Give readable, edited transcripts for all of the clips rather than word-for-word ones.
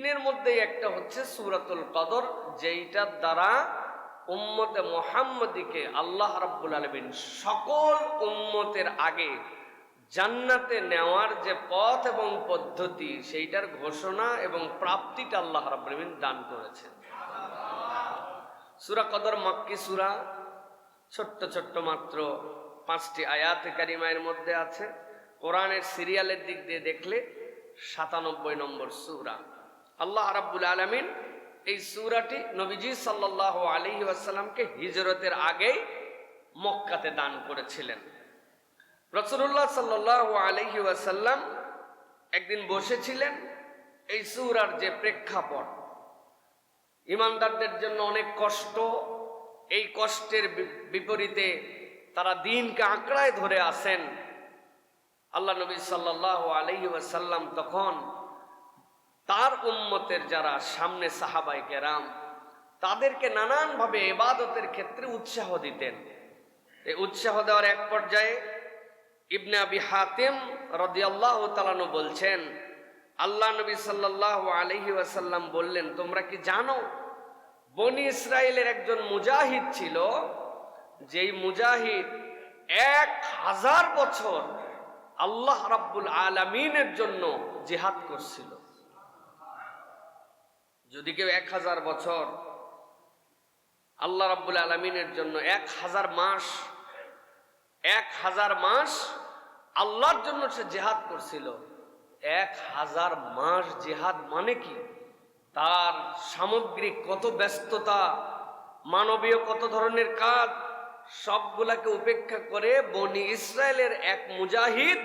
তিনের মধ্যে একটা হচ্ছে সূরাতুল কদর, যেইটার দ্বারা উম্মতে মুহাম্মদীকে আল্লাহ রাব্বুল আলামিন সকল উম্মতের আগে জান্নাতে নেওয়ার যে পথ এবং পদ্ধতি, সেইটার ঘোষণা এবং প্রাপ্তিটা আল্লাহ রাব্বুল আলামিন দান করেছেন। সূরা কদর মক্কি সূরা, ছোট্ট ছোট্ট মাত্র 5টি আয়াতে কারিমায়ের মধ্যে আছে। কোরআনের সিরিয়ালের দিক দিয়ে দেখলে 97 নম্বর সূরা। আল্লাহ রাব্বুল আলামিন এই সূরাটি নবীজি সাল্লাল্লাহু আলাইহি ওয়াসাল্লামকে হিজরতের আগেই মক্কাতে দান করেছিলেন। রাসূলুল্লাহ সাল্লাল্লাহু আলাইহি ওয়াসাল্লাম একদিন বসেছিলেন। এই সূরার যে প্রেক্ষাপট, ঈমানদারদের জন্য অনেক কষ্ট, এই কষ্টের বিপরীতে তারা দিনকে আঁকড়ায় ধরে আছেন। আল্লাহ নবী সাল্লাল্লাহু আলাইহি ওয়াসাল্লাম তখন তার উম্মতের যারা সামনে সাহাবায়ে কেরাম, তাদেরকে নানানভাবে ইবাদতের ক্ষেত্রে উৎসাহ দিতেন। এই উৎসাহ দেওয়ার এক পর্যায়ে ইবনে আবি হাতিম রাদিয়াল্লাহু তাআলা আনহু বলছেন, আল্লাহ নবী সাল্লাল্লাহু আলাইহি ওয়াসাল্লাম বললেন, তোমরা কি জানো বনি ইসরাইলের একজন মুজাহিদ ছিল, যেই মুজাহিদ 1000 বছর আল্লাহ রাব্বুল আলামিনের জন্য জিহাদ করছিল। যদি কেউ 1000 বছর আল্লাহ রাব্বুল আলামিনের জন্য 1000 মাস আল্লাহর জন্য সে জিহাদ করছিল। 1000 মাস জিহাদ মানে কি? তার সামগ্রিক কত ব্যস্ততা, মানবীয় কত ধরনের কাজ, সবগুলাকে উপেক্ষা করে বনি ইসরায়েলের এক মুজাহিদ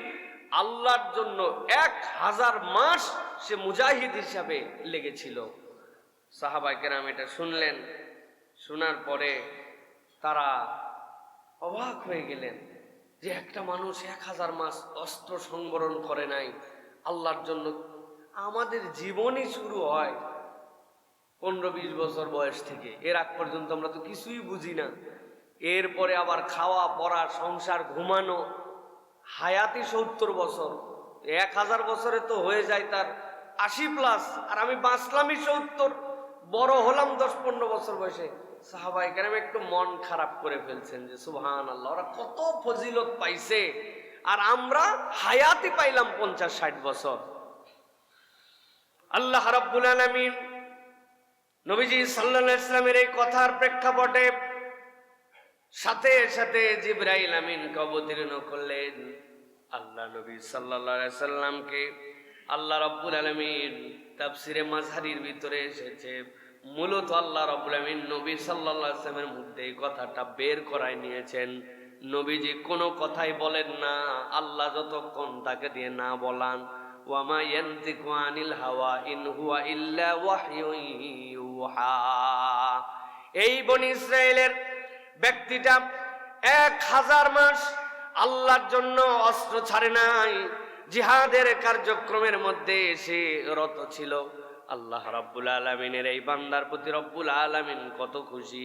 আল্লাহর জন্য 1000 মাস সে মুজাহিদ হিসাবে লেগেছিল। সাহাবায়ে কেরাম এটা শুনলেন। শোনার পরে তারা অবাক হয়ে গেলেন যে একটা মানুষ 1000 মাস অস্ত্র সংবরণ করে নাই আল্লাহর জন্য। আমাদের জীবনই শুরু হয় 15-20 বছর বয়স থেকে, এর আগ পর্যন্ত আমরা তো কিছুই বুঝি না। এরপরে আবার খাওয়া পড়া, সংসার, ঘুমানো, হায়াতি 70 বছর। 1000 বছরে তো হয়ে যায় তার 80+, আর আমি বাঁচলামই 70, বড় হলাম 10-15 বছর বয়সে। সাহাবায়ে কেরাম একটু মন খারাপ করে ফেলছেন যে সুবহানাল্লাহ, ওরা কত ফজিলত পাইছে আর আমরা হায়াতি পাইলাম 50-60 বছর। আল্লাহ রাব্বুল আলামিন নবীজি সাল্লাল্লাহু আলাইহি ওয়াসাল্লামের এই কথার প্রেক্ষাপটে সাথে সাথে জিবরাইল আমিনকে অবতীর্ণ করলেন। আল্লাহ নবী সাল্লাল্লাহু আলাইহি ওয়াসাল্লামকে আল্লাহ রাব্বুল আলামিন তাফসিরে মাযহারির ভিতরে এসেছে, মূলত আল্লাহ রাব্বুল আলামিন নবী সাল্লাল্লাহু আলাইহি ওয়াসাল্লামের মধ্যে এই কথাটা বের করায় নিয়েছেন। নবীজি কোনো কথাই বলেন না আল্লাহ যতক্ষণ তাকে দিয়ে না বলান। ওয়ামা ইয়ানতিকু আনিল হাওয়া ইন হুয়া ইল্লা ওয়াহয়ুন ইউহা। এই বনি ইসরাইলের ব্যক্তিটা 1000 মাস আল্লাহর জন্য অস্ত্র ছাড়ে নাই, জিহাদের কার্যক্রমের মধ্যে সে রত ছিল। আল্লাহ রাব্বুল আলামিনের এই বান্দার প্রতি রব্বুল আলামিন কত খুশি।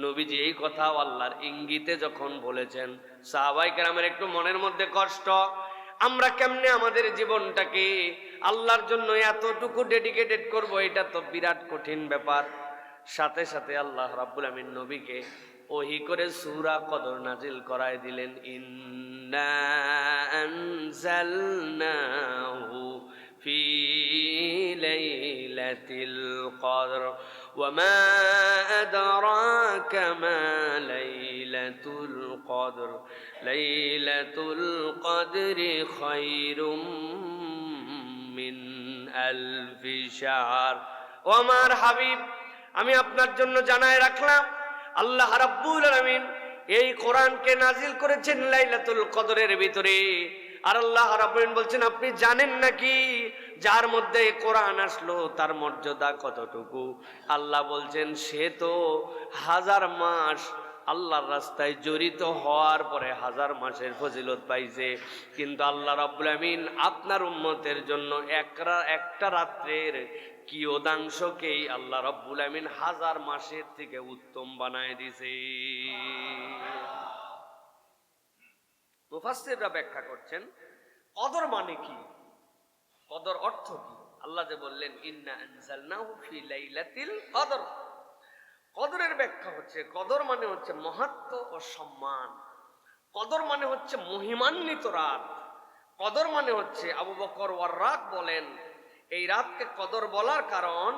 নবীজি এই কথাও আল্লাহর ইঙ্গিতে যখন বলেছেন, সাহাবায়ে কেরামের একটু মনের মধ্যে কষ্ট, আমরা কেমনে আমাদের জীবনটাকে আল্লাহর জন্য এতটুকু ডেডিকেটেড করব, এটা তো বিরাট কঠিন ব্যাপার। সাথে সাথে আল্লাহ রাব্বুল আলামিন নবীকে ওহী করে সূরা কদর নাজিল করায় দিলেন। ইন্না আনজালনাহু ফি লাইলাতিল কদর ওয়া মা আদরাকা মা লাইলাতুল কদর লাইলাতুল কদরি খায়রুম মিন আলফি শাহর। ও আমার হাবিব, আমি আপনার জন্য জানায় রাখলাম আল্লাহ রাব্বুল আলামিন এই কোরআনকে নাজিল করেছেন লাইলাতুল কদরের ভিতরে। আর আল্লাহ রাব্বুল আলামিন বলছেন, আপনি জানেন নাকি যার মধ্যে কোরআন আসলো তার মর্যাদা কতটুকু? আল্লাহ বলছেন সে তো 1000 মাস আল্লাহর রাস্তায় জড়িত হওয়ার পরে 1000 মাসের ফজিলত পাইছে। কিন্তু আল্লাহ রাব্বুল আলামিন আপনার উম্মতের জন্য একটা রাত্রের কিয়দাংশকেই আল্লাহ রাব্বুল আলামিন 1000 মাসের থেকে উত্তম বানায় দিছে। মুফাসসিররা ব্যাখ্যা করছেন কদর মানে কি, কদর অর্থ কি। আল্লাহ যে বললেন ইন্না আনজালনাহু ফি লাইলাতিল কদর, কদরের ব্যাখ্যা হচ্ছে কদর মানে হচ্ছে মহত্ব ও সম্মান, কদর মানে হচ্ছে মহিমান্বিত রাত, কদর মানে হচ্ছে আবু বকর ওয়াররাক বলেন এই রাতকে কদর বলার কারণ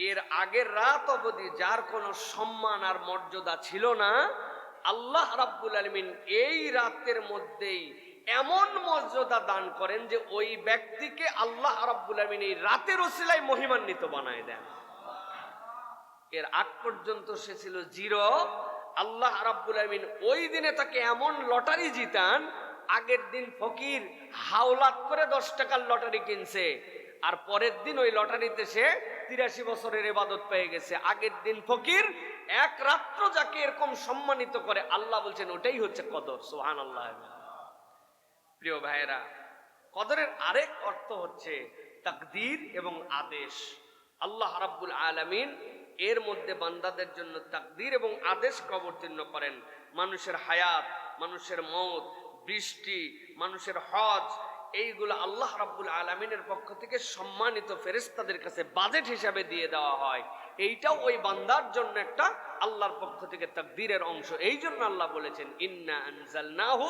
এর আগের রাত অবধি যার কোনো সম্মান আর মর্যাদা ছিল না, আল্লাহ রাব্বুল আলামিন এই রাতের মধ্যেই এমন মর্যাদা দান করেন যে ওই ব্যক্তিকে আল্লাহ রাব্বুল আলামিন এই রাতের ওসিলায় মহিমান্বিত বানায় দেন। এর আগ পর্যন্ত সে ছিল জিরো, আল্লাহ রাব্বুল আলামিন ওই দিনে তাকে এমন লটারি জিতান, আগের দিন ফকির হাওলাত করে 10 টাকার লটারি কিনছে, আর পরের দিন ওই লটারিতে সে 83 বছরের ইবাদত পেয়ে গেছে। আগের দিন ফকির এক রাত্র যাকে এরকম সম্মানিত করে, আল্লাহ বলছেন ওটাই হচ্ছে কদর। সুবহানাল্লাহ। প্রিয় ভাইয়েরা, কদরের আরেক অর্থ হচ্ছে তাকদীর এবং আদেশ। আল্লাহ রাব্বুল আলামিন এর মধ্যে বান্দাদের জন্য তাকদীর এবং আদেশকে অবতীর্ণ করেন। মানুষের হায়াত, মানুষের মওত, বৃষ্টি, মানুষের হজ, এইগুলো আল্লাহ রাব্বুল আলামিনের পক্ষ থেকে সম্মানিত ফেরেশতাদের কাছে বাজেট হিসাবে দিয়ে দেওয়া হয়। এইটাও ওই বান্দার জন্য একটা আল্লাহর পক্ষ থেকে তাকদীরের অংশ। এই জন্য আল্লাহ বলেছেন ইন্না আনজালনাহু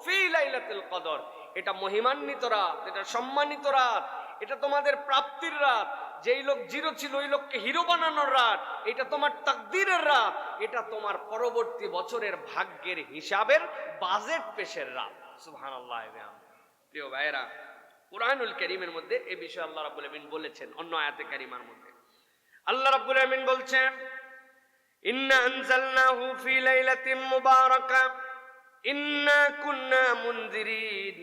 ফি লাইলাতিল কদর, এটা মহিমান্বিত রাত, এটা সম্মানিত রাত, এটা তোমাদের প্রাপ্তির রাত। যেই লোক জিরো ছিল ওই লোককে হিরো বানানোর রাত, এটা তোমার তাকদীরের রাত, এটা তোমার পরবর্তী বছরের ভাগ্যের হিসাবের বাজেট পেশের রাত। সুবহানাল্লাহ। প্রিয় ভাইয়েরা, কুরআনুল কারীমের মধ্যে এই বিষয়ে আল্লাহ রাব্বুল আলামিন বলেছেন অন্য আয়াতে কারিমার মধ্যে। আল্লাহ রাব্বুল আলামিন বলছেন ইন্না আনজালনাহু ফি লাইলাতিন মুবারাকা ইন্না কুন্না মুনজিরিন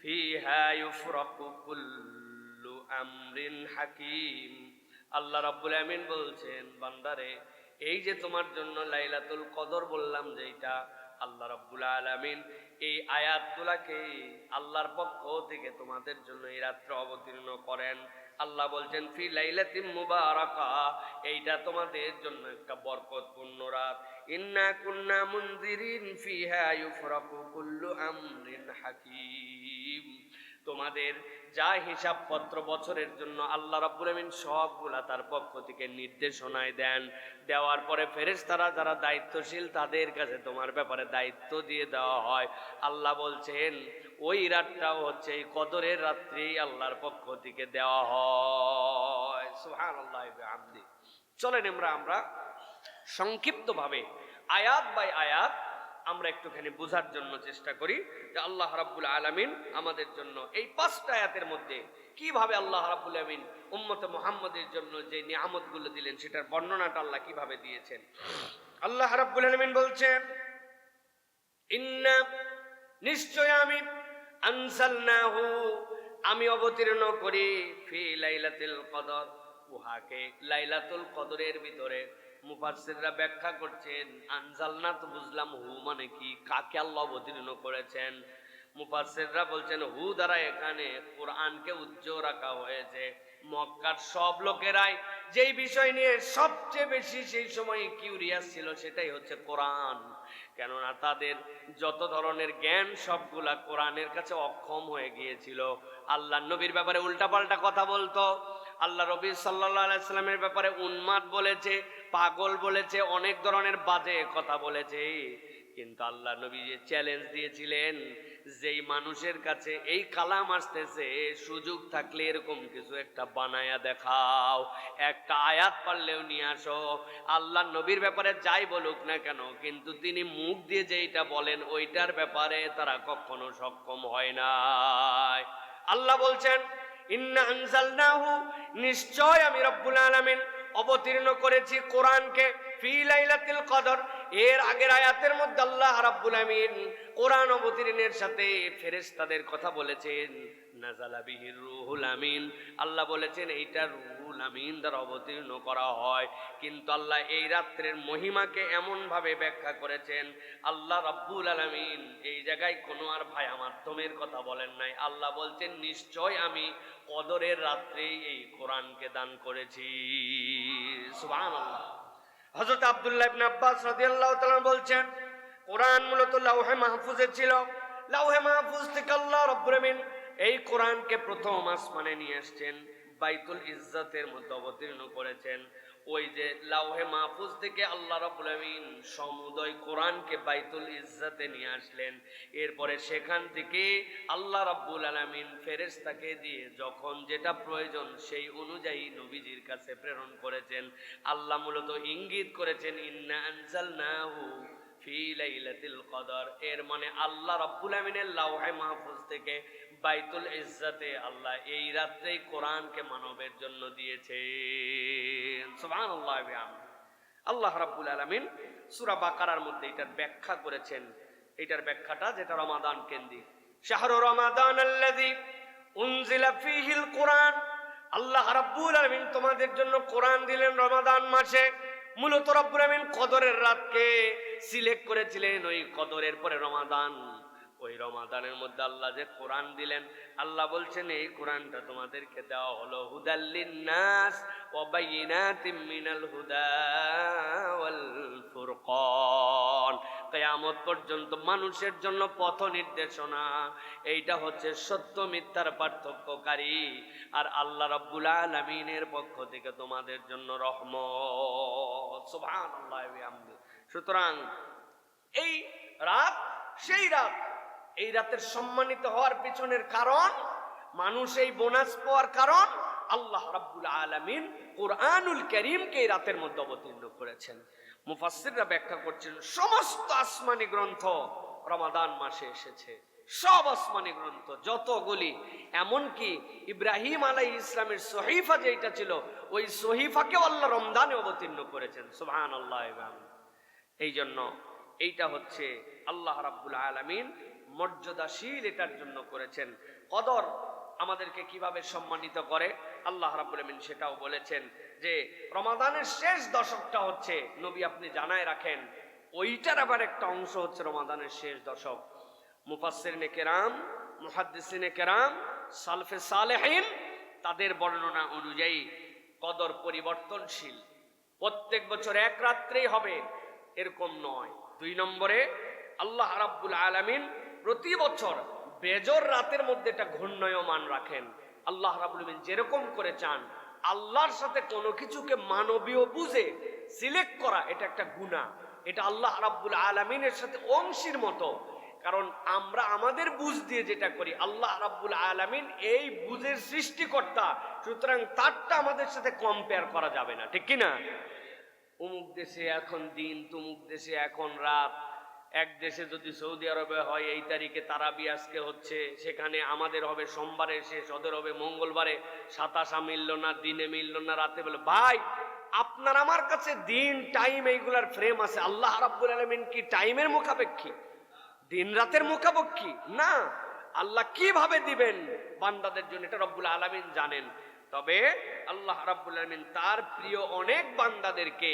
ফিহা ইউফরাকু কুল্লু আমরিন হাকিম। আল্লাহ রাব্বুল আলামিন বলছেন বান্দারে, এই যে তোমার জন্য লাইলাতুল কদর বললাম, যেটা আল্লাহ রাব্বুল আলামিন এই আয়াতগুলোকে আল্লাহর পক্ষ থেকে তোমাদের জন্য এই রাত্রে অবতীর্ণ করেন। আল্লাহ বলছেন ফি লাইলাতিন মুবারাকা, এইটা তোমাদের জন্য একটা বরকতপূর্ণ রাত। ইন্না কুন্না মুনজিরিন ফিহা ইউফরাকু কুল্লু আমরিন হাকিম, তোমাদের যা হিসাবপত্র বছরের জন্য আল্লাহ রাব্বুল আলামিন সবগুলা তার পক্ষ থেকে নির্দেশনায় দেন। দেওয়ার পরে ফেরেশতারা যারা দায়িত্বশীল তাদের কাছে তোমার ব্যাপারে দায়িত্ব দিয়ে দেওয়া হয়। আল্লাহ বলছেন ওই রাতটাও হচ্ছে এই কদরের রাত্রি আল্লাহর পক্ষ থেকে দেওয়া হয়। সুবহানাল্লাহ বিহামদি। চলেন আমরা সংক্ষিপ্তভাবে আয়াত বাই আয়াত আমরা একটুখানি বোঝার জন্য চেষ্টা করি যে আল্লাহ রাব্বুল আলামিন আমাদের জন্য এই 5টা আয়াতের মধ্যে কিভাবে আল্লাহ রাব্বুল আলামিন উম্মতে মুহাম্মাদের জন্য যে নিয়ামতগুলো দিলেন সেটার বর্ণনাটা আল্লাহ কিভাবে দিয়েছেন। আল্লাহ রাব্বুল আলামিন বলছেন ইন্না, নিশ্চয় আমি, আনজালনাহু, আমি অবতীর্ণ করি, ফি লাইলাতুল কদর, উহাকে লাইলাতুল কদরের ভিতরে। মুফাসসিররা ব্যাখ্যা করছেন আনজালনা তো বুঝলাম হু মানে কি, কাকে আল্লাহ অবতীর্ণ করেছেন। মুফাসসিররা বলছেন হু দ্বারা এখানে কোরআনকে উজ্জ্বল রাখা হয়েছে। মক্কার সব লোকেরাই যেই বিষয় নিয়ে সবচেয়ে বেশি সেই সময় কিউরিয়াস ছিল সেটাই হচ্ছে কোরআন। কেননা তাদের যত ধরনের জ্ঞান সবগুলা কোরআনের কাছে অক্ষম হয়ে গিয়েছিল। আল্লাহ নবীর ব্যাপারে উল্টাপাল্টা কথা বলতো, আল্লাহ নবী সাল্লাল্লাহু আলাইহি সাল্লামের ব্যাপারে উন্মাদ বলেছে, পাগল বলেছে, অনেক ধরনের বাজে কথা বলেছে। কিন্তু আল্লাহ নবী যে চ্যালেঞ্জ দিয়েছিলেন, যেই মানুষের কাছে এই কালাম আসতেছে সুযোগ থাকলে এরকম কিছু একটা বানায়া দেখাও, একটা আয়াত পারলেও নিয়ে আসো। আল্লাহ নবীর ব্যাপারে যাই বলুক না কেন, কিন্তু তিনি মুখ দিয়ে যেইটা বলেন ওইটার ব্যাপারে তারা কখনো সক্ষম হয় না। আল্লাহ বলছেন ইন্না আনজালনাহু, নিশ্চয় আমি রব্বুল আলামিন অবতীর্ণ করেছি কোরআনকে ফি লাইলাতুল কদর। এর আগের আয়াতের মধ্যে আল্লাহ রাব্বুল আলামিন কোরআন অবতীর্ণের সাথে ফেরেশতাদের কথা বলেছেন, নাযালা বিহির রূহুল আমিন। আল্লাহ বলেছেন এইটা রূহুল আমিন দ্বারা অবতীর্ণ করা হয়। কিন্তু আল্লাহ এই রাত্রের মহিমাকে এমন ভাবে ব্যাখ্যা করেছেন, আল্লাহ রাব্বুল আলামিন এই জায়গায় কোনো আর ভায়া মাধ্যমের কথা বলেন নাই। আল্লাহ বলছেন নিশ্চয় আমি কদরের রাত্রে এই কোরআনকে দান করেছি। সুবহানাল্লাহ। হযরত আব্দুল্লাহ ইবনে আব্বাস রাদিয়াল্লাহু তাআলা বলছেন কোরআন মূলত লাওহে মাহফুজে ছিল। লাওহে মাহফুজ থেকে আল্লাহ রাব্বুল আলামিন এই কোরআনকে প্রথম আসমানে নিয়ে আসছেন। বাইতুল ইজ্জতের মধ্যে অবতীর্ণ করেছেন। ওই যে লাউহে মাহফুজ থেকে আল্লাহ রাব্বুল আলামিন সমুদয় কোরআনকে বাইতুল ইজ্জতে নিয়ে আসলেন। এরপরে সেখান থেকে আল্লাহ রাব্বুল আলামিন ফেরেশতাকে দিয়ে যখন যেটা প্রয়োজন সেই অনুযায়ী নবীজির কাছে প্রেরণ করেছেন। আল্লাহ মূলত ইঙ্গিত করেছেন ইন্না আনজালনাহু ফি লাইলাতুল কদর, এর মানে আল্লাহ রাব্বুল আমিনের লাওহে মাহফুজ থেকে বাইতুল ইজ্জতে আল্লাহ এই রাত্রেই কোরআনকে মানবের জন্য দিয়েছেন। সুবহানাল্লাহ ওয়া বিহামদিহি। আল্লাহ রাব্বুল আলামিন সূরা বাকারার মধ্যে এটার ব্যাখ্যা করেছেন। এটার ব্যাখ্যাটা যেটা রমাদান কেন্দ্রিক, শাহরু রমাদান আল্লাযী উনজিলা ফীহিল কুরআন, আল্লাহ রাব্বুল আলামিন তোমাদের জন্য কোরআন দিলেন রমাদান মাসে। মূলত রব্বুল আমিন কদরের রাতকে সিলেক্ট করেছিলেন, ওই কদরের পরে রমাদান। ওই রমাদানের মধ্যে আল্লাহ যে কোরআন দিলেন, আল্লাহ বলছেন এই কোরআনটা তোমাদেরকে দেওয়া হলো হুদাল লিন্নাস ওয়া বাইয়িনাতিম মিনাল হুদা ওয়াল ফুরকান, কিয়ামত পর্যন্ত মানুষের জন্য পথ নির্দেশনা। এইটা হচ্ছে সত্য মিথ্যার পার্থক্যকারী, আর আল্লাহ রাব্বুল আলামিনের পক্ষ থেকে তোমাদের জন্য রহমত। সুবহানাল্লাহি ওয়া বিহামদিহি। সুতরাং এই রাত সেই রাত, এই রাতের সম্মানিত হওয়ার পিছনের কারণ, মানুষ এই বোনাস পাওয়ার কারণ, আল্লাহ রাব্বুল আলামিন কুরআনুল কারীমকে এই রাতের মধ্যে অবতীর্ণ করেছেন। মুফাসসিররা ব্যাখ্যা করছেন সমস্ত আসমানি গ্রন্থ রমাদান মাসে এসেছে, সব আসমানি গ্রন্থ যতগুলি, এমনকি ইব্রাহিম আলাইহিস ইসলামের সহিফা যেটা ছিল ওই সহিফাকেও আল্লাহ রমজানে অবতীর্ণ করেছেন। সুবহানাল্লাহ। এই জন্য এইটা হচ্ছে আল্লাহ রাব্বুল আলামিন মর্যাদাশীল এটার জন্য করেছেন। কদর আমাদেরকে কিভাবে সম্মানিত করে আল্লাহ রাব্বুল আলামিন সেটাও বলেছেন যে রমাদানের শেষ দশকটা হচ্ছে, নবী আপনি জানায় রাখেন, ওইটার আবার একটা অংশ হচ্ছে রমাদানের শেষ দশক। মুফাসসিরিনে কেরাম, মুহাদ্দিসিনে কেরাম, সালফে সালেহিন তাদের বর্ণনা অনুযায়ী কদর পরিবর্তনশীল, প্রত্যেক বছর এক রাত্রেই হবে এরকম নয়। 2 নম্বরে আল্লাহ রাব্বুল আলামিন প্রতি বছর বেজর রাতের মধ্যে একটা ঘূর্ণয়মান রাখেন। আল্লাহ রাব্বুল আলামিন যেরকম করে চান, আল্লাহর সাথে কোনো কিছুকে মানবীয় বুঝে সিলেক্ট করা এটা একটা গুনাহ, এটা আল্লাহ রাব্বুল আলামিনের সাথে অংশীর মতো। কারণ আমরা আমাদের বুঝ দিয়ে যেটা করি, আল্লাহ রাব্বুল আলামিন এই বুঝের সৃষ্টিকর্তা, সুতরাং তারটা আমাদের সাথে কম্পেয়ার করা যাবে না, ঠিক কি না? অমুক দেশে এখন দিন, তমুক দেশে এখন রাত। এক দেশে যদি সৌদি আরবে হয় এই তারিখে তারাবি আজকে হচ্ছে, সেখানে আমাদের হবে সোমবারে শেষ, ওদের হবে মঙ্গলবারে। 27 মিলল না, দিনে মিলল না, রাতে বলে ভাই আপনার আমার কাছে দিন টাইম এইগুলার ফ্রেম আছে। আল্লাহ রাব্বুল আলামিন কি টাইমের মুখাপেক্ষী, দিন রাতের মুখাপেক্ষী না। আল্লাহ কিভাবে দিবেন বান্দাদের জন্য এটা রব্বুল আলামিন জানেন। তবে আল্লাহ রাব্বুল আলামিন তার প্রিয় অনেক বান্দাদেরকে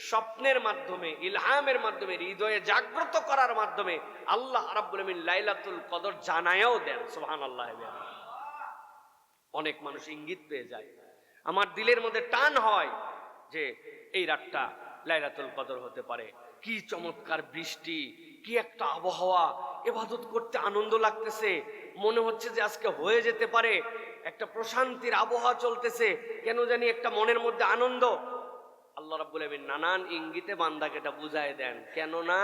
স্বপ্নের মাধ্যমে, ইলহামের মাধ্যমে, হৃদয়ে জাগ্রত করার মাধ্যমে আল্লাহ রাব্বুল আলামিন লাইলাতুল কদর জানায়াও দেন। সুবহানাল্লাহ। অনেক মানুষ ইঙ্গিত পেয়ে যায়, আমার দিলের মধ্যে টান হয় যে এই রাতটা লাইলাতুল কদর হতে পারে। কি চমৎকার বৃষ্টি, কি একটা আবহাওয়া, ইবাদত করতে আনন্দ লাগতেছে, মনে হচ্ছে যে আজকে হয়ে যেতে পারে, একটা প্রশান্তির আবহাওয়া চলতেছে, কেন জানি একটা মনের মধ্যে আনন্দ। আল্লাহ রাব্বুল আলামিন নানান ইঙ্গিতে বান্দাকে এটা বুঝায় দেন। কেননা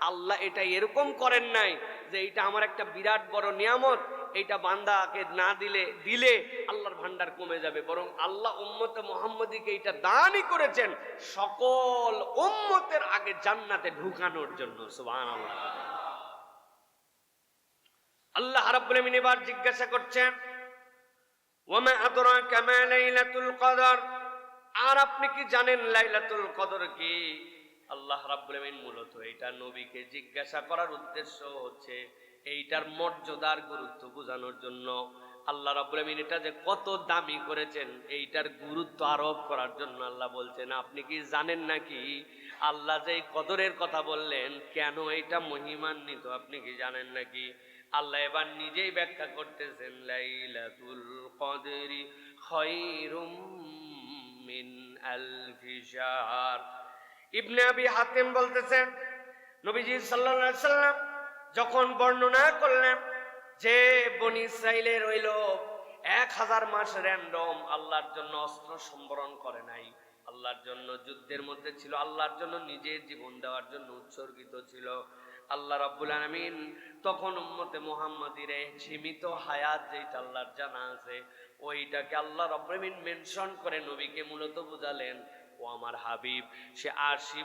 আল্লাহ এটা এরকম করেন নাই যে এটা আমার একটা বিরাট বড় নিয়ামত, এইটা বান্দাকে না দিলে আল্লাহর ভান্ডার কমে যাবে, বরং আল্লাহ উম্মতে মুহাম্মদীকে এটা দানই করেছেন সকল উম্মতের আগে জান্নাতে ঢুকানোর জন্য। সুবহানাল্লাহ। আল্লাহ রাব্বুল আলামিন এবার জিজ্ঞাসা করছেন ওয়ামা আদরাকা মা লাইলাতুল কদর, আর আপনি কি জানেন লাইলাতুল কদর কি? আল্লাহ রাব্বুল আলামিন মূলত এটা নবীকে জিজ্ঞাসা করার উদ্দেশ্য হচ্ছে এইটার মর্যাদার গুরুত্ব বোঝানোর জন্য। আল্লাহ রাব্বুল আলামিন এটা যে কত দামি করেছেন এইটার গুরুত্ব আরোপ করার জন্য আল্লাহ বলছেন আপনি কি জানেন নাকি আল্লাহ যে কদরের কথা বললেন কেন এটা মহিমান্বিত, আপনি কি জানেন নাকি? আল্লাহ এবার নিজেই ব্যাখ্যা করতেছেন লাইলাতুল কদরি খায়রুম মিন আলফি শাহর। ইবনে আবি হাতিম বলতেছেন নবীজি সাল্লাল্লাহু আলাইহি সাল্লাম যখন বর্ণনা করলেন যে বনি ইসরাইলের হইল 1000 মাস র্যান্ডম আল্লাহর জন্য অস্ত্র সম্বরণ করে নাই, আল্লাহর জন্য যুদ্ধের মধ্যে ছিল, আল্লাহর জন্য নিজের জীবন দেওয়ার জন্য উৎসর্গিত ছিল। আল্লাহ রাব্বুল আলামিন তখন উম্মতে মুহাম্মাদিরে সীমিত হায়াত যেটা আল্লাহর জানা আছে ওইটাকে আল্লাহ রাব্বুল আলামিন মেনশন করে নবীকে মূলত বুঝালেন, ও আমার হাবিব, সে 80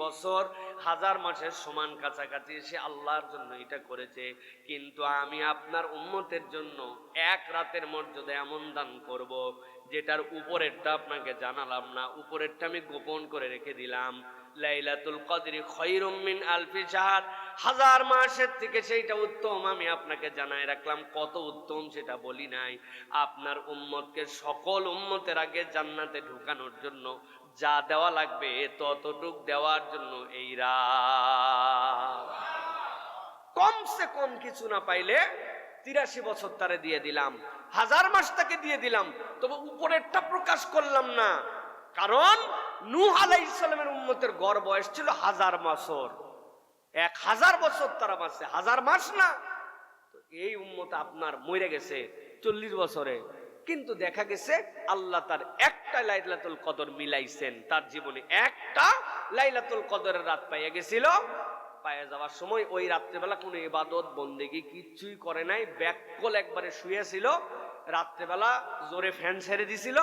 বছর 1000 মাসের সমান কাছাকাছি সে আল্লাহর জন্য এটা করেছে, কিন্তু আমি আপনার উম্মতের জন্য এক রাতের মর্যাদা এমন দান করব যেটার উপরেরটা আপনাকে জানালাম না, উপরেরটা আমি গোপন করে রেখে দিলাম। লাইলাতুল কদরি খায়রুম মিন আলফি শাহর, 1000 মাসের থেকে সেইটা উত্তম আমি আপনাকে জানাই রাখলাম। কত উত্তম সেটা বলি নাই। আপনার উম্মতকে সকল উম্মতের আগে জান্নাতে ঢুকানোর জন্য যা দেওয়া লাগবে ততটুক দেওয়ার জন্য এই রাত, কমসে কম কিছু না পাইলে 83 বছর তারে দিয়ে দিলাম, 1000 মাস তাকে দিয়ে দিলাম, তবে উপরেরটা প্রকাশ করলাম না। কারণ নূহ আলাইহিস সালামের উম্মতের গড় বয়স ছিল 1000 বছর, 1000 বছর তারা বাঁচছে, 1000 মাস না। তো এই উম্মত আপনার মরে গেছে 40 বছরে, কিন্তু দেখা গেছে আল্লাহ তার একটা লাইলাতুল কদর মিলাইছেন, তার জীবনে একটা লাইলাতুল কদরের রাত পাইয়া গেছিল। পায়ে যাওয়ার সময় ওই রাত্রেবেলা কোনো ইবাদত বন্দেগি কিচ্ছুই করে নাই, ব্যাককল একবারে শুয়েছিল। রাত্রেবেলা জোরে ফ্যান ছেড়ে দিছিল,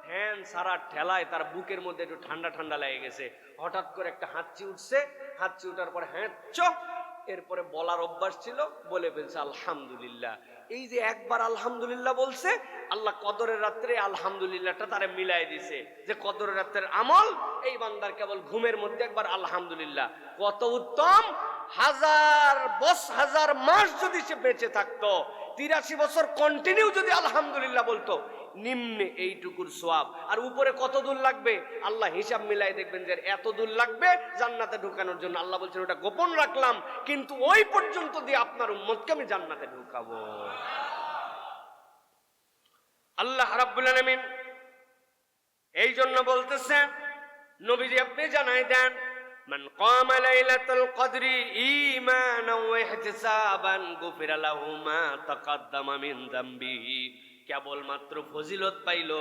ফ্যান সারা ঠেলায় তার বুকের মধ্যে একটু ঠান্ডা ঠান্ডা লেগে গেছে। হঠাৎ করে একটা হাঁচি উঠছে, হাঁচি উঠার পরে হ্যাঁচ, এরপরে বলার অভ্যাস ছিল, বলে ফেলছে আলহামদুলিল্লাহ। এই যে একবার আলহামদুলিল্লাহ বলছে, আল্লাহ কদরের রাত্রে আলহামদুলিল্লাহটা তারে মিলাই দিছে, যে কদরের রাত্রের আমল এই বান্দার কেবল ঘুমের মধ্যে একবার আলহামদুলিল্লাহ। কত উত্তম! 1000 মাস যদি সে বেঁচে থাকতো, 83 বছর কন্টিনিউ যদি আলহামদুলিল্লাহ বলতো, নিম্নে এইটুকুর সওয়াব। আর উপরে কত দূর লাগবে আল্লাহ হিসাব মিলাই দেখবেন যে এত দূর লাগবে জান্নাতে ঢুকানোর জন্য। আল্লাহ বলছেন ওটা গোপন রাখলাম, কিন্তু ওই পর্যন্ত দিয়ে আপনার উম্মতকে আমি জান্নাতে ঢুকাবো। আল্লাহ রাব্বুল আলামিন এই জন্য বলতেছেন, নবীজি আপনি জানাই দেন, মান কামা লাইলাতুল কদরি ঈমানান ওয়া ইহতিসাবান গুফিরা লাহু মা তাকাদ্দামা মিন যামবিহি। কেবলমাত্র ফজিলত পাইল,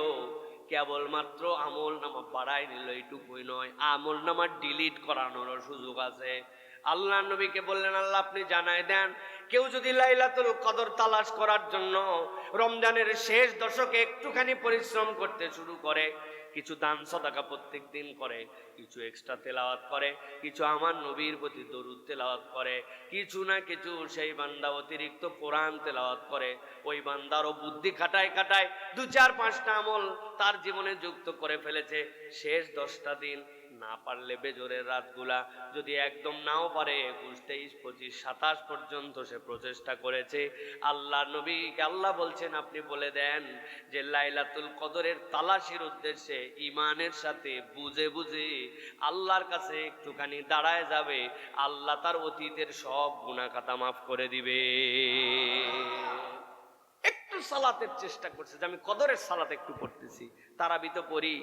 কেবলমাত্র আমল নামা বাড়াই নিল, এইটুকুই নয়, আমল নামা ডিলিট করানোর সুযোগ আছে। আল্লাহ নবীকে বললেন, আল্লাহ আপনি জানাই দেন, কেউ যদি লাইলাতুল কদর তালাশ করার জন্য রমজানের শেষ দশকে একটুখানি পরিশ্রম করতে শুরু করে, কিছু দান সদাকা প্রত্যেক দিন করে, কিছু এক্সট্রা তেলাওয়াত করে, কিছু আমার নবীর প্রতি দরুদ তেলাওয়াত করে, কিছু না কিছু সেই বান্দা অতিরিক্ত কোরআন তেলাওয়াত করে, ওই বান্দারও বুদ্ধি খাটায় 2-4-5টা আমল তার জীবনে যুক্ত করে ফেলেছে। শেষ 10টা দিন না পারলে বেজোরের রাতগুলা যদি একদম নাও পারে 21, 23, 25, 27 পর্যন্ত সে প্রচেষ্টা করেছে। আল্লাহ নবীকে আল্লাহ বলছেন আপনি বলে দেন যে লাইলাতুল কদরের তালাশির উদ্দেশ্যে ঈমানের সাথে বুঝে বুঝে আল্লাহর কাছে একটুখানি দাঁড়ায় যাবে, আল্লাহ তার অতীতের সব গুনাহ খাতা মাফ করে দিবে। একটু সালাতের চেষ্টা করছে যে আমি কদরের সালাত একটু পড়তেছি, তারাবি তো পড়ি,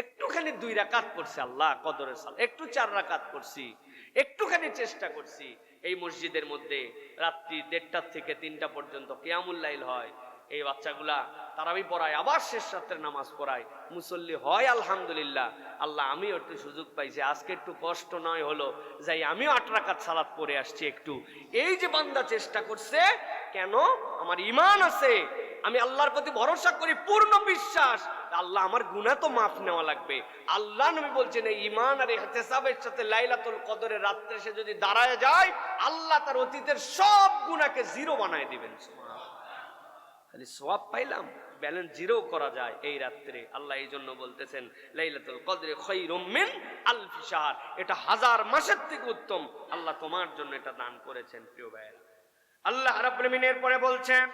একটুখানি 2 রাকাত পড়ছি, আল্লাহ কদরের সালাত একটু 4 রাকাত পড়ছি, একটুখানি চেষ্টা করছি। এই মসজিদের মধ্যে রাত্রি 1:30 থেকে 3টা পর্যন্ত কিয়ামুল লাইল হয়, এই বাচ্চাগুলা তারাবি পড়ায়, আবার শেষ রাতের নামাজ পড়ায়, মুসল্লি হয় আলহামদুলিল্লাহ। আল্লাহ আমিও একটু সুযোগ পাইছি, আজকে একটু কষ্ট নয় হলো যাই আমিও 8 রাকাত সালাত পড়ে আসছি একটু। এই যে বান্দা চেষ্টা করছে, কেন? আমার ঈমান আছে, আমি আল্লাহর প্রতি ভরসা করি, পূর্ণ বিশ্বাস, আল্লাহ আমার গুনাহ তো মাফ নেওয়া লাগবে। আল্লাহ নবী বলছেন এই ঈমান আর ইহতিসাবের সাথে লাইলাতুল কদরের রাত্রে সে যদি দাঁড়ায় যায়, আল্লাহ তার অতীতের সব গুনাহকে জিরো বানায় দিবেন। সুবহানাল্লাহ, খালি সওয়াব পাইলাম, ব্যালেন্স জিরো করা যায় এই রাত্রে। আল্লাহ এই জন্য বলতেছেন লাইলাতুল কদরে খায়রুম মিন আলফি শাহর, এটা 1000 মাসের থেকে উত্তম, আল্লাহ তোমার জন্য এটা দান করেছেন। প্রিয় ভাইরা, আল্লাহ রাব্বুল আলামিন এরপরে বলছেন,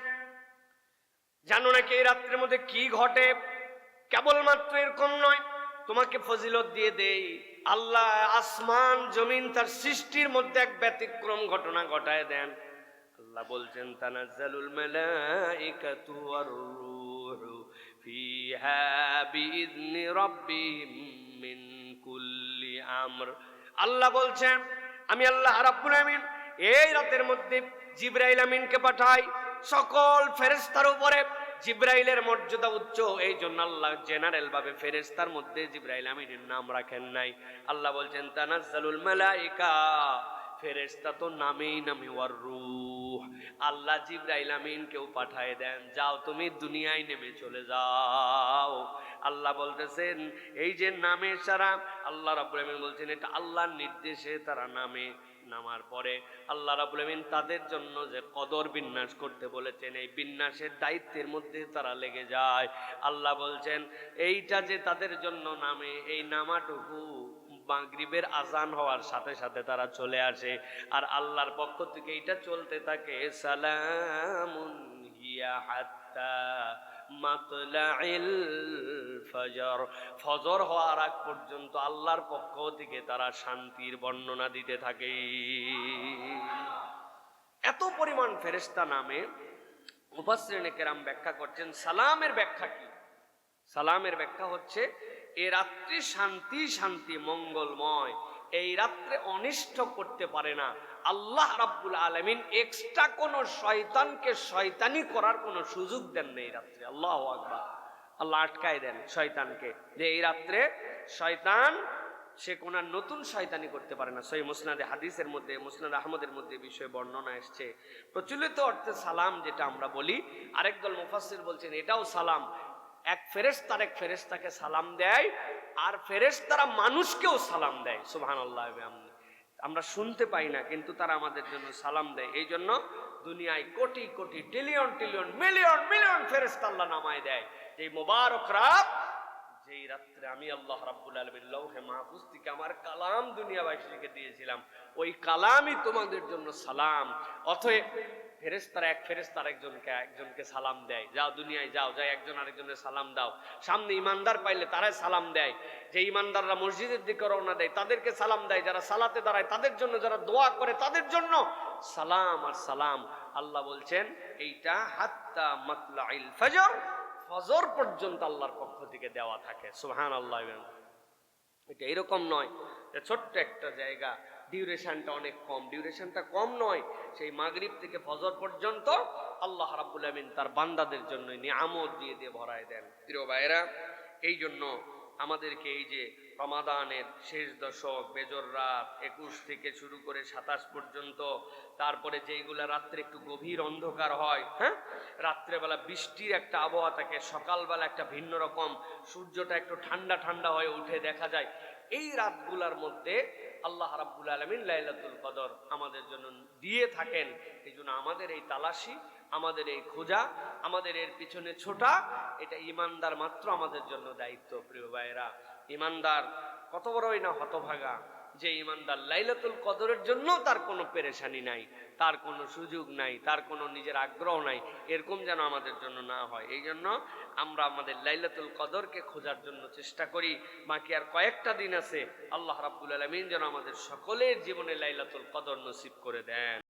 জানো নাকি এই রাত্রের মধ্যে কি ঘটে? কেবলমাত্র এরকম নয়, তোমাকে ফজিলত দিয়ে দেই, আল্লাহ আসমান জমিন তার সৃষ্টির মধ্যে এক ব্যতিক্রম ঘটনা ঘটায় দেন। আল্লাহ বলছেন তানাজ্জালুল মালাইকাতু ওয়ার রূহু ফিহা বিইذনি রাব্বিহিম মিন কুল্লি আমর। আল্লাহ বলছেন আমি আল্লাহ রাব্বুল আমিন এই রাতের মধ্যে জিবরাইল আমিনকে পাঠাই সকল ফেরেশতার উপরে জিব্রাইলের মর্যাদা উচ্চ, এই জন্য আল্লাহ জেনারেল ভাবে ফেরেশতার মধ্যে জিব্রাইল আমিনের নাম রাখেন নাই। আল্লাহ বলছেন তানাজ্জালুল মালাইকা, ফেরেশতা তো নামেই নামে ওয়ার রূহ, আল্লাহ জিব্রাইল আমিনকেও পাঠায় দেন, যাও তুমি দুনিয়ায় নেমে চলে যাও। আল্লাহ বলতেছেন এই যে নামে সারা, আল্লাহ রাব্বুল আমিন বলছেন এটা আল্লাহর নির্দেশে তারা নামে নামার পরে আল্লাহ রাব্বুল আমিন তাদের জন্য যে কদর বিন্যাস করতে বলেছেন, এই বিন্যাসের দায়িত্বের মধ্যে তারা লেগে যায়। আল্লাহ বলছেন এইটা যে তাদের জন্য নামে, এই নামাটুকু মাগরিবের আজান হওয়ার সাথে সাথে তারা চলে আসে, আর আল্লাহর পক্ষ থেকে এটা চলতে থাকে সালামুন হিয়া হাত্তা মাতলাইল ফজর, ফজর হওয়ার আগ পর্যন্ত আল্লাহর পক্ষ থেকে তারা শান্তির বর্ণনা দিতে থাকে। এত পরিমাণ ফেরেশতা নামে মুফাসসিরিনে কেরাম ব্যাখ্যা করছেন সালামের ব্যাখ্যা কি। সালামের ব্যাখ্যা হচ্ছে এই রাত্রি শান্তি শান্তি মঙ্গলময়, এই রাত্রে অনিষ্ট করতে পারে না আল্লাহ রাব্বুল আলামিন। এক্সট্রা কোন শয়তানকে শয়তানি করার কোন সুযোগ দেন না এই রাত্রে। আল্লাহু আকবার। আল্লাহ আটকায় দেন শয়তানকে, যে এই রাত্রে শয়তান সে কোন নতুন শয়তানি করতে পারে না। সহিহ মুসনাদে হাদিসের মধ্যে, মুসনাদ আহমদের মধ্যে বিষয়ে বর্ণনা এসেছে। প্রচলিত অর্থে সালাম যেটা আমরা বলি, আরেকদল মুফাসসির বলছেন এটাও সালাম। এক ফেরেশতা আরেক ফেরেশতাকে সালাম দেয়, আর ফেরেশতারা মানুষকেও সালাম দেয়। সুবহানাল্লাহ। আমরা শুনতে পাই না, কিন্তু তারা আমাদের জন্য সালাম দেয়। এই জন্য দুনিয়ায় crore crore trillion trillion million million ফেরেশতা আল্লাহ নামায় দেয়। যে মোবারক রাত, যেই রাত্রে আমি আল্লাহ রাব্বুল আলামিন লৌহে মাহফুজ থেকে আমার কালাম দুনিয়াবাসীকে দিয়েছিলাম, ওই কালামই তোমাদের জন্য সালাম। অতএব ফেরেশতারা এক ফেরেশতা একজনকে সালাম দেয়, যাও দুনিয়ায় যাও, যাই একজন আরেকজনের সালাম দাও। সামনে ইমানদার পাইলে তারাই সালাম দেয়, যে ইমানদাররা মসজিদের দিকে রওনা দেয় তাদেরকে সালাম দেয়, যারা সালাতে দাঁড়ায় তাদের জন্য, যারা দোয়া করে তাদের জন্য সালাম আর সালাম। আল্লাহ বলছেন এইটা হাত্তা মাতলাইল ফজর, ফজর পর্যন্ত আল্লাহর পক্ষ থেকে দেওয়া থাকে। সুবহানাল্লাহ। এটা এরকম নয় যে ছোট্ট একটা জায়গা, ডিউরেশনটা অনেক কম, ডিউরেশনটা কম নয়, সেই মাগরিব থেকে ফজর পর্যন্ত আল্লাহ রাব্বুল আমিন তার বান্দাদের জন্য নিয়ামত দিয়ে দিয়ে ভরায় দেন। প্রিয় ভাইরা, এই জন্য আমাদেরকে এই যে রমাদানের শেষ দশক, বেজর রাত 21 থেকে শুরু করে 27 পর্যন্ত, তারপরে যেইগুলা রাত্রে একটু গভীর অন্ধকার হয়, হ্যাঁ, রাত্রেবেলা বৃষ্টির একটা আবহাওয়া থাকে, সকালবেলা একটা ভিন্ন রকম, সূর্যটা একটু ঠান্ডা ঠান্ডা হয়ে উঠে দেখা যায়, এই রাতগুলার মধ্যে আল্লাহ রাব্বুল আলামিন লাইলাতুল কদর আমাদের জন্য দিয়ে থাকেন। এই জন্য আমাদের এই তালাশি, আমাদের এই খোঁজা, আমাদের এর পিছনে ছোটা, এটা ইমানদার মাত্র আমাদের জন্য দায়িত্ব। প্রিয় ভাইরা, ইমানদার কত বড়ই না হতভাগা, যে ইমানদার লাইলাতুল কদরের জন্য তার কোনো পেরেশানি নাই, তার কোনো সুযোগ নাই, তার কোনো নিজের আগ্রহ নাই, এরকম যেন আমাদের জন্য না হয়। এই জন্য আমরা আমাদের লাইলাতুল কদরকে খোঁজার জন্য চেষ্টা করি। বাকি আর কয়েকটা দিন আছে, আল্লাহ রাব্বুল আলামিন যেন আমাদের সকলের জীবনে লাইলাতুল কদর নসিব করে দেন।